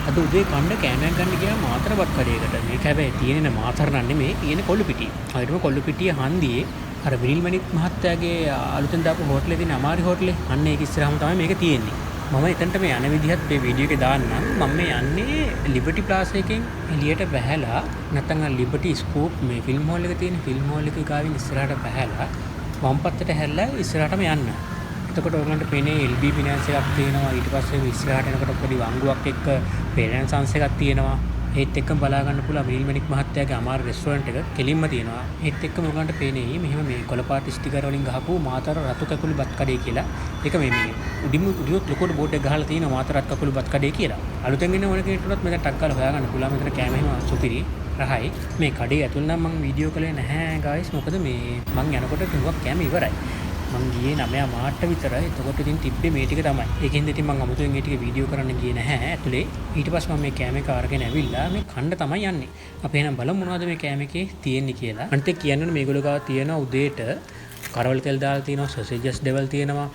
අද උදේ කණ්ඩ කෑමයක් ගන්න ගියා මාතරවත් කඩේකට. මේක හැබැයි තියෙන මාතර නම් නෙමෙයි, තියෙන කොල්ලුපිටිය. හරියටම කොල්ලුපිටිය හන්දියේ අර විනිල්මණිත් මහත්තයාගේ අලුතෙන් දාපු හෝටලේ තියෙන අමාරි හෝටලේ අන්න ඒක ඉස්සරහම තමයි මේක තියෙන්නේ. මම එතනට මේ යන විදිහත් මේ වීඩියෝ එකේ දාන්නම්. මම මේ යන්නේ ලිබර්ටි ප්ලාසා එකෙන් එළියට බැහැලා නැත්නම් ලිබර්ටි ස්කූප් මේ ෆිල්ම් හෝල් එක තියෙන ෆිල්ම් හෝල් එක ගාවින් ඉස්සරහට බැහැලා වම් පැත්තට හැරිලා ඉස්සරහටම යන්න. එතකොට ඔයගලන්ට පේන්නේ LB ෆිනෑන්ස් එකක් තියෙනවා. ඊට පස්සේ ඉස්සරහට යනකොට පොඩි වංගුවක් එක්ක පේරන්සන්ස් එකක් තියෙනවා. ඒත් එක්කම බලා ගන්න පුළුවන් විනිල්මණික් මහත්තයාගේ අමාරු රෙස්ටෝරන්ට් එක කෙලින්ම තියෙනවා. ඒත් එක්කම ඔයගලන්ට පේන්නේ මෙහෙම මේ කොළපාට ස්ටිකර් වලින් ගහපු මාතර රතු කකුළු බත් කඩේ කියලා. ඒක මේ උඩින් ලොකෝට බෝඩ් එක ගහලා තියෙනවා මාතර රතු කකුළු බත් කඩේ කියලා. අලුතෙන් ඉන්න ඕන කෙනෙකුට මෙතන ටක් ගාලා හොයාගන්න පුළුවන්. මෙතන කෑම එහෙම සුපිරි රහයි. මේ කඩේ ඇතුළ නම් මම වීඩියෝ කළේ නැහැ ගායිස්. මොකද මේ මං යනකොට කිව්වා කෑම ඉවරයි. මං ගියේ 9 මාට විතර. එතකොට ඉතින් තිබ්බේ මේ ටික තමයි. ඒකෙන්ද ඉතින් මං අමුතුවෙන් මේ ටික වීඩියෝ කරන්න ගියේ නැහැ ඇතුලේ. ඊට පස්සේ මම මේ කෑම එක අරගෙන ඇවිල්ලා මේ කණ්ඩ තමයි යන්නේ. අපි එහෙනම් බලමු මොනවද මේ කෑම එකේ තියෙන්නේ කියලා. අනිත් එක කියන්න ඕනේ මේගොල්ලෝ ගාව තියෙන උදේට කරවල තෙල් දාලා තියෙනවා, සොසේජස් ඩෙවල් තියෙනවා,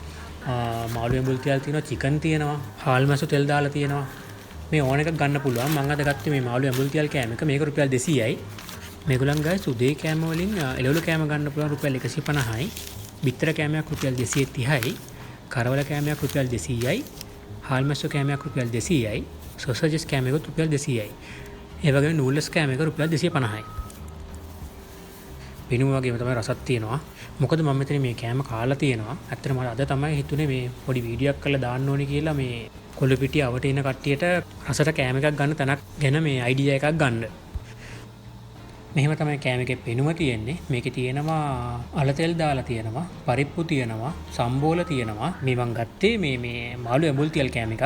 මාළු එඹුල් තියල් තියෙනවා, චිකන් තියෙනවා, හාල් මැසු තෙල් දාලා තියෙනවා. මේ ඕන එකක් ගන්න පුළුවන්. මං අද ගත්තේ මේ මාළු එඹුල් තියල් කෑම එක. මේක රුපියල් 200යි. මේගොල්ලන් ගායිස් උදේ කෑම වලින් එළවලු කෑම ගන්න පුළුවන් රුපියල් 150යි. බිත්තර කෑමයක් රුපියල් 230යි, කරවල කෑමයක් රුපියල් 200යි, හාල් මැස්සෝ කෑමයක් රුපියල් 200යි, සොසේජස් කෑමයක් රුපියල් 200යි. ඒ වගේම නූඩල්ස් කෑමයක් රුපියල් 250යි. වෙනුම වගේම තමයි රසත් තියෙනවා. මොකද මම මෙතන මේ කෑම කාලා තියෙනවා. ඇත්තටම මට අද තමයි හිතුනේ මේ පොඩි වීඩියෝ එකක් කරලා දාන්න ඕනේ කියලා මේ කොල්ලපිටිය අවට ඉන කට්ටියට රසට කෑම එකක් ගන්න තැනක් ගැන මේ අයිඩියා එකක් ගන්න. මෙහෙම තමයි කෑම එකේ පෙනුම තියෙන්නේ. මේකේ තියෙනවා අල තෙල් දාලා තියෙනවා, පරිප්පු තියෙනවා, සම්බෝල තියෙනවා. මේ මං ගත්තේ මේ මාළු ඇඹුල් තියල් කෑම එකක්.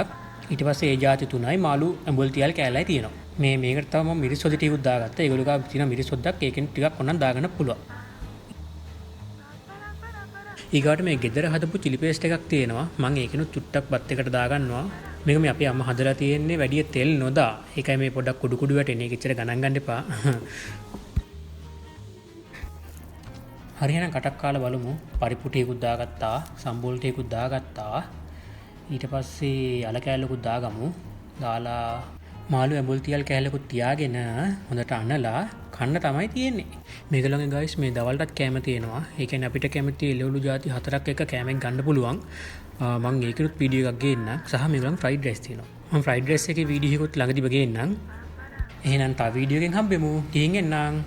ඊට පස්සේ ඒ જાති තුනයි මාළු ඇඹුල් තියල් කෑල්ලයි තියෙනවා. මේකට තමයි මම මිරිස් හොදි ටිකක් දාගත්තා. ඒගොල්ලෝ ගාව තියෙන මිරිස් හොද්දක් ඒකෙන් ටිකක් ඕනනම් දාගන්න පුළුවන්. ඊගාට මේ ගෙදර හදපු chili paste එකක් තියෙනවා. මම ඒකිනුත් චුට්ටක් බත් එකට දාගන්නවා. මේක මේ අපේ අම්මා හදලා තියෙන්නේ වැඩි තෙල් නොදා. ඒකයි මේ පොඩ්ඩක් කුඩු කුඩු වැටෙන්නේ. ඒක ඉච්චර ගණන් ගන්න එපා. හරියනම් කටක් කාලා බලමු. පරිප්පු ටිකකුත් දාගත්තා, සම්බෝල් ටිකකුත් දාගත්තා. ඊට පස්සේ අල කෑල්ලකුත් දාගමු. දාලා මාළු ඇඹුල් තියල් කෑල්ලකුත් තියාගෙන හොඳට අනලා කන්න තමයි තියෙන්නේ. මේගොල්ලන්ගේ ගයිස් මේ දවල්ටත් කෑම තියෙනවා. ඒ කියන්නේ අපිට කැමති එළවලු ಜಾති 4ක් එක කෑමෙන් ගන්න පුළුවන්. මම ඒකෙනුත් වීඩියෝ එකක් ගේන්නම්. සහ මේගොල්ලන් ෆ්‍රයිඩ් රයිස් තියෙනවා. මම ෆ්‍රයිඩ් රයිස් එකේ වීඩියෝ එකකුත් ළඟදිම ගේන්නම්. එහෙනම් තව වීඩියෝ එකකින් හම්බෙමු. ගිහින් එන්නම්.